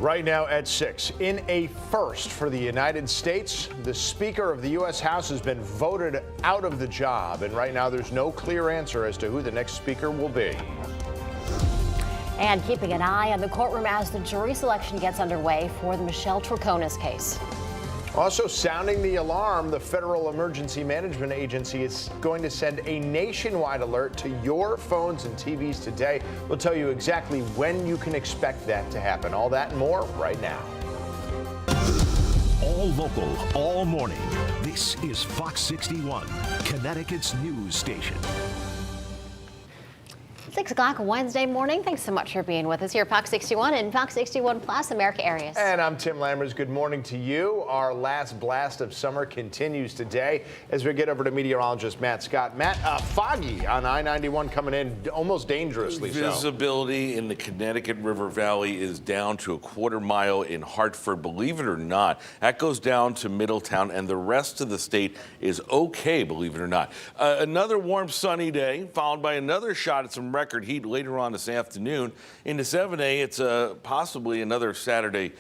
Right now at 6, in a first for the United States, the Speaker of the U.S. House has been voted out of the job, and right now there's no clear answer as to who the next Speaker will be. And keeping an eye on the courtroom as the jury selection gets underway for the Michelle Troconis case. Also sounding the alarm, the Federal Emergency Management Agency is going to send a nationwide alert to your phones and TVs today. We'll tell you exactly when you can expect that to happen. All that and more right now. All local, all morning. This is Fox 61, Connecticut's news station. 6 o'clock Wednesday morning. Thanks so much for being with us here at Fox 61 and Fox 61 Plus America areas. And I'm Tim Lammers. Good morning to you. Our last blast of summer continues today as we get over to meteorologist Matt Scott. Matt, foggy on I-91 coming in almost dangerously so. Visibility in the Connecticut River Valley is down to a quarter mile in Hartford. Believe it or not, that goes down to Middletown, and the rest of the state is okay, believe it or not. Another warm, sunny day, followed by another shot at some record heat later on this afternoon. In the 7A, it's possibly another Saturday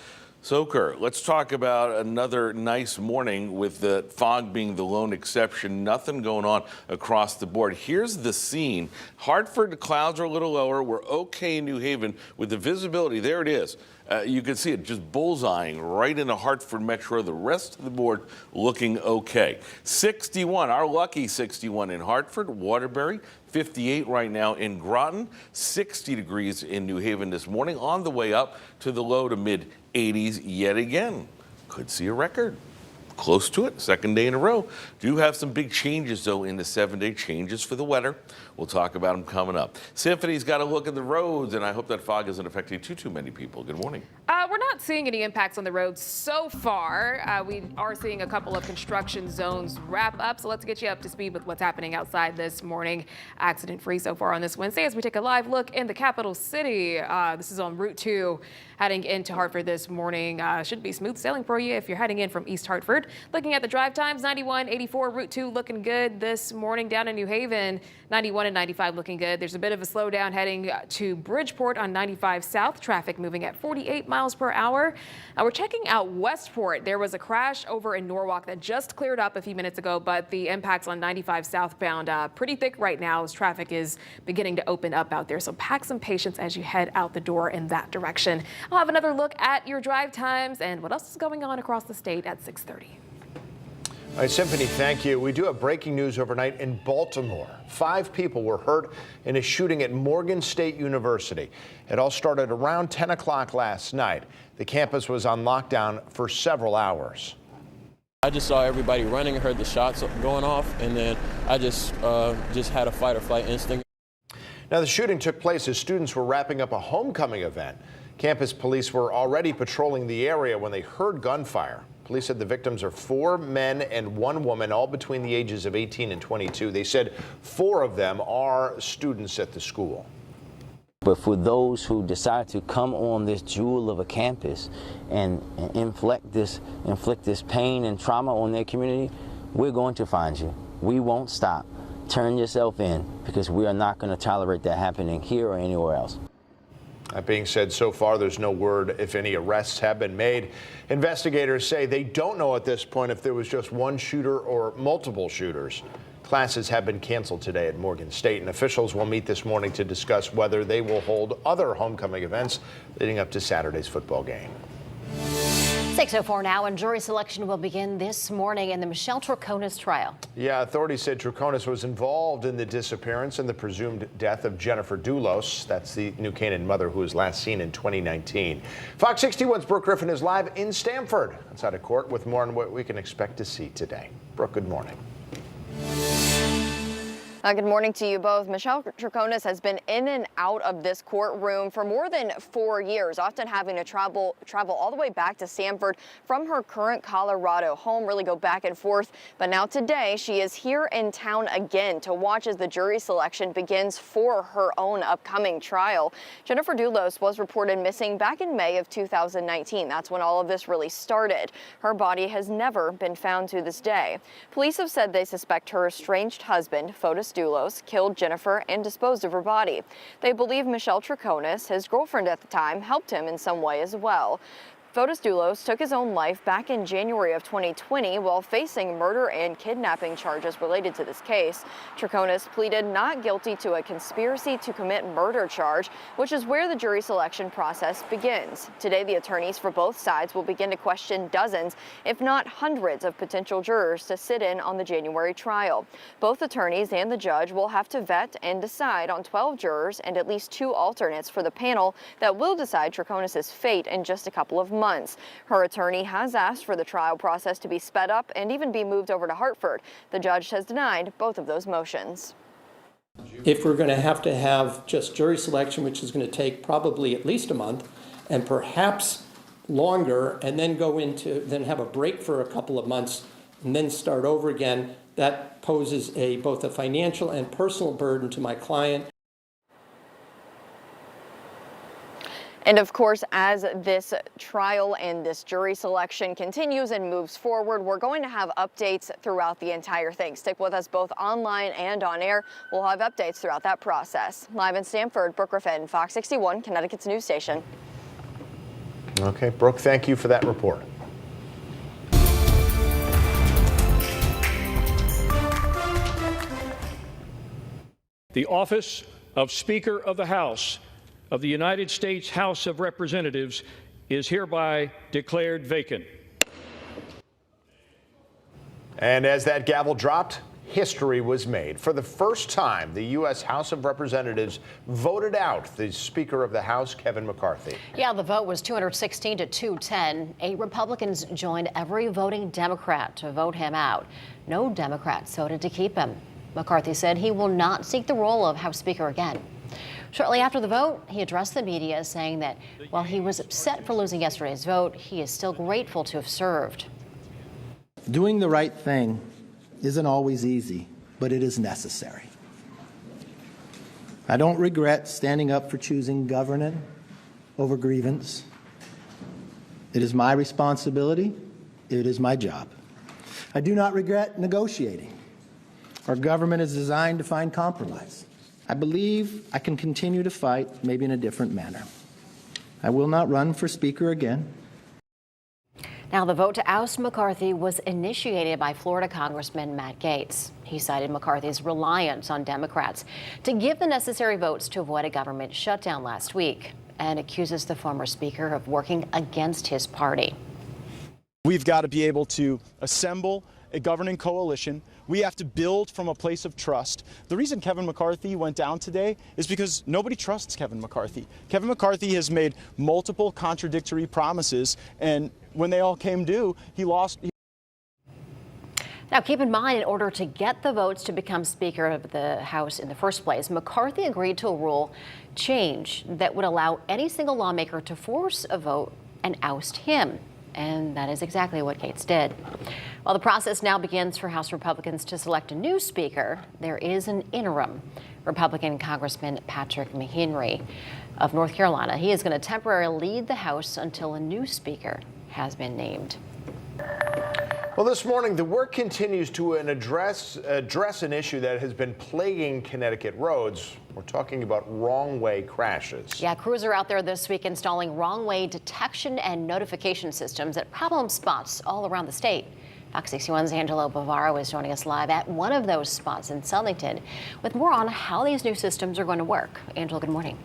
soaker. Let's talk about another nice morning with the fog being the lone exception. Nothing going on across the board. Here's the scene. Hartford, the clouds are a little lower. We're okay in New Haven with the visibility. There it is. You can see it just bullseyeing right in the Hartford metro. The rest of the board looking okay. 61, our lucky 61 in Hartford, Waterbury, 58 right now in Groton, 60 degrees in New Haven this morning, on the way up to the low to mid 80s yet again. Could see a record. Close to it, second day in a row. Do have some big changes, though, in the 7-day changes for the weather. We'll talk about them coming up. Symphony's got a look at the roads, and I hope that fog isn't affecting too many people. Good morning. We're not seeing any impacts on the roads so far. We are seeing a couple of construction zones wrap up, so let's get you up to speed with what's happening outside this morning. Accident-free so far on this Wednesday as we take a live look in the capital city. This is on Route 2 heading into Hartford this morning. Should be smooth sailing for you if you're heading in from East Hartford. Looking at the drive times, 91, 84, Route 2 looking good this morning down in New Haven. 91 and 95 looking good. There's a bit of a slowdown heading to Bridgeport on 95 South. Traffic moving at 48 miles per hour. We're checking out Westport. There was a crash over in Norwalk that just cleared up a few minutes ago, but the impacts on 95 southbound pretty thick right now as traffic is beginning to open up out there. So pack some patience as you head out the door in that direction. I'll have another look at your drive times and what else is going on across the state at 6:30. All right, Symphony, thank you. We do have breaking news overnight in Baltimore. 5 people were hurt in a shooting at Morgan State University. It all started around 10 o'clock last night. The campus was on lockdown for several hours. I just saw everybody running, heard the shots going off, and then I just had a fight or flight instinct. Now, the shooting took place as students were wrapping up a homecoming event. Campus police were already patrolling the area when they heard gunfire. Police said the victims are 4 men and 1 woman, all between the ages of 18 and 22. They said 4 of them are students at the school. But for those who decide to come on this jewel of a campus and inflict this pain and trauma on their community, we're going to find you. We won't stop. Turn yourself in, because we are not going to tolerate that happening here or anywhere else. That being said, so far there's no word if any arrests have been made. Investigators say they don't know at this point if there was just one shooter or multiple shooters. Classes have been canceled today at Morgan State, and officials will meet this morning to discuss whether they will hold other homecoming events leading up to Saturday's football game. 6:04 now, and jury selection will begin this morning in the Michelle Troconis trial. Yeah, authorities said Troconis was involved in the disappearance and the presumed death of Jennifer Dulos. That's the New Canaan mother who was last seen in 2019. Fox 61's Brooke Griffin is live in Stamford outside of court with more on what we can expect to see today. Brooke, good morning. Good morning to you both. Michelle Troconis has been in and out of this courtroom for more than 4 years, often having to travel all the way back to Stamford from her current Colorado home, really go back and forth. But now today she is here in town again to watch as the jury selection begins for her own upcoming trial. Jennifer Dulos was reported missing back in May of 2019. That's when all of this really started. Her body has never been found to this day. Police have said they suspect her estranged husband, Fotis Doulos killed Jennifer and disposed of her body. They believe Michelle Troconis, his girlfriend at the time, helped him in some way as well. Fotis Doulos took his own life back in January of 2020 while facing murder and kidnapping charges related to this case. Troconis pleaded not guilty to a conspiracy to commit murder charge, which is where the jury selection process begins. Today, the attorneys for both sides will begin to question dozens, if not hundreds, of potential jurors to sit in on the January trial. Both attorneys and the judge will have to vet and decide on 12 jurors and at least 2 alternates for the panel that will decide Troconis' fate in just a couple of months. Her attorney has asked for the trial process to be sped up and even be moved over to Hartford. The judge has denied both of those motions. If we're going to have just jury selection, which is going to take probably at least a month and perhaps longer, and then then have a break for a couple of months and then start over again, that poses both a financial and personal burden to my client. And of course, as this trial and this jury selection continues and moves forward, we're going to have updates throughout the entire thing. Stick with us both online and on air. We'll have updates throughout that process. Live in Stamford, Brooke Griffin, Fox 61, Connecticut's news station. Okay, Brooke, thank you for that report. The office of Speaker of the House of the United States House of Representatives is hereby declared vacant. And as that gavel dropped, history was made. For the first time, the U.S. House of Representatives voted out the Speaker of the House, Kevin McCarthy. Yeah, the vote was 216 to 210. 8 Republicans joined every voting Democrat to vote him out. No Democrats voted to keep him. McCarthy said he will not seek the role of House Speaker again. Shortly after the vote, he addressed the media, saying that while he was upset for losing yesterday's vote, he is still grateful to have served. Doing the right thing isn't always easy, but it is necessary. I don't regret standing up for choosing governance over grievance. It is my responsibility. It is my job. I do not regret negotiating. Our government is designed to find compromise. I believe I can continue to fight, maybe in a different manner. I will not run for Speaker again. Now, the vote to oust McCarthy was initiated by Florida Congressman Matt Gaetz. He cited McCarthy's reliance on Democrats to give the necessary votes to avoid a government shutdown last week, and accuses the former Speaker of working against his party. We've got to be able to assemble a governing coalition. We have to build from a place of trust. The reason Kevin McCarthy went down today is because nobody trusts Kevin McCarthy. Kevin McCarthy has made multiple contradictory promises, and when they all came due, he lost. Now, keep in mind, in order to get the votes to become Speaker of the House in the first place, McCarthy agreed to a rule change that would allow any single lawmaker to force a vote and oust him. And that is exactly what Gaetz did. While the process now begins for House Republicans to select a new Speaker, there is an interim. Republican Congressman Patrick McHenry of North Carolina, he is going to temporarily lead the House until a new Speaker has been named. Well, this morning, the work continues to address an issue that has been plaguing Connecticut roads. We're talking about wrong-way crashes. Yeah, crews are out there this week installing wrong-way detection and notification systems at problem spots all around the state. Fox 61's Angelo Bavaro is joining us live at one of those spots in Southington with more on how these new systems are going to work. Angelo, good morning.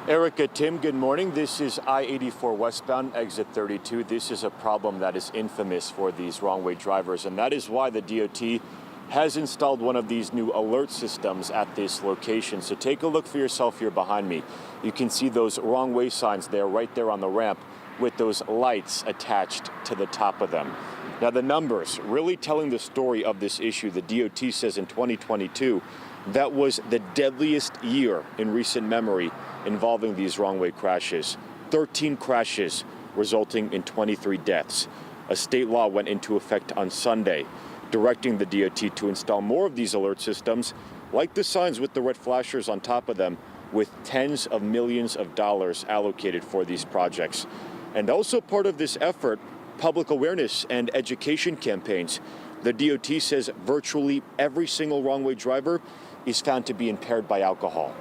Erica, Tim, good morning. This is I-84 westbound, exit 32. This is a problem that is infamous for these wrong-way drivers, and that is why the DOT has installed one of these new alert systems at this location. So take a look for yourself here behind me. You can see those wrong-way signs there, right there on the ramp, with those lights attached to the top of them. Now, the numbers really telling the story of this issue. The DOT says in 2022, that was the deadliest year in recent memory involving these wrong-way crashes. 13 crashes resulting in 23 deaths. A state law went into effect on Sunday, directing the DOT to install more of these alert systems, like the signs with the red flashers on top of them, with tens of millions of dollars allocated for these projects. And also part of this effort, public awareness and education campaigns. The DOT says virtually every single wrong-way driver is found to be impaired by alcohol.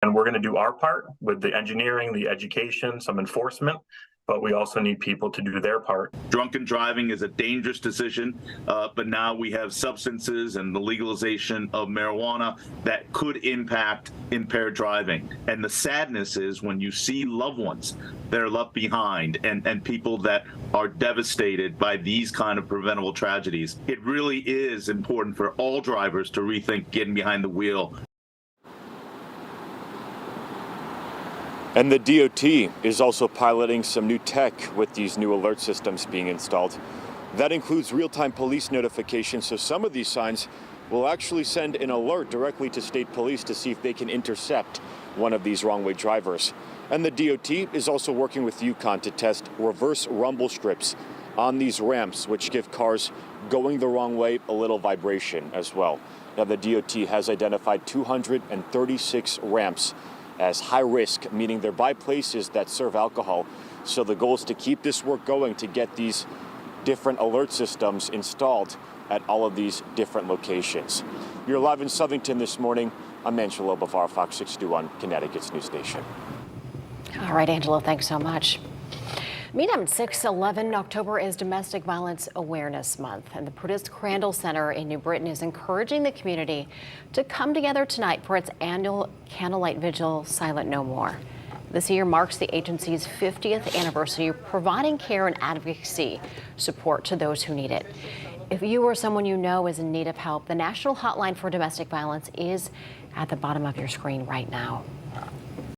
And we're going to do our part with the engineering, the education, some enforcement, but we also need people to do their part. Drunken driving is a dangerous decision, but now we have substances and the legalization of marijuana that could impact impaired driving. And the sadness is when you see loved ones that are left behind and people that are devastated by these kind of preventable tragedies, it really is important for all drivers to rethink getting behind the wheel. And the DOT is also piloting some new tech with these new alert systems being installed. That includes real-time police notifications, so some of these signs will actually send an alert directly to state police to see if they can intercept one of these wrong-way drivers. And the DOT is also working with UConn to test reverse rumble strips on these ramps, which give cars going the wrong way a little vibration as well. Now, the DOT has identified 236 ramps as high risk, meaning they're by places that serve alcohol. So the goal is to keep this work going, to get these different alert systems installed at all of these different locations. You're live in Southington this morning. I'm Angelo Bavar, Fox 61, Connecticut's news station. All right, Angelo, thanks so much. Meantime, 6/11 October is Domestic Violence Awareness Month, and the Prudis Crandall Center in New Britain is encouraging the community to come together tonight for its annual Candlelight Vigil, Silent No More. This year marks the agency's 50th anniversary, providing care and advocacy support to those who need it. If you or someone you know is in need of help, the National Hotline for Domestic Violence is at the bottom of your screen right now.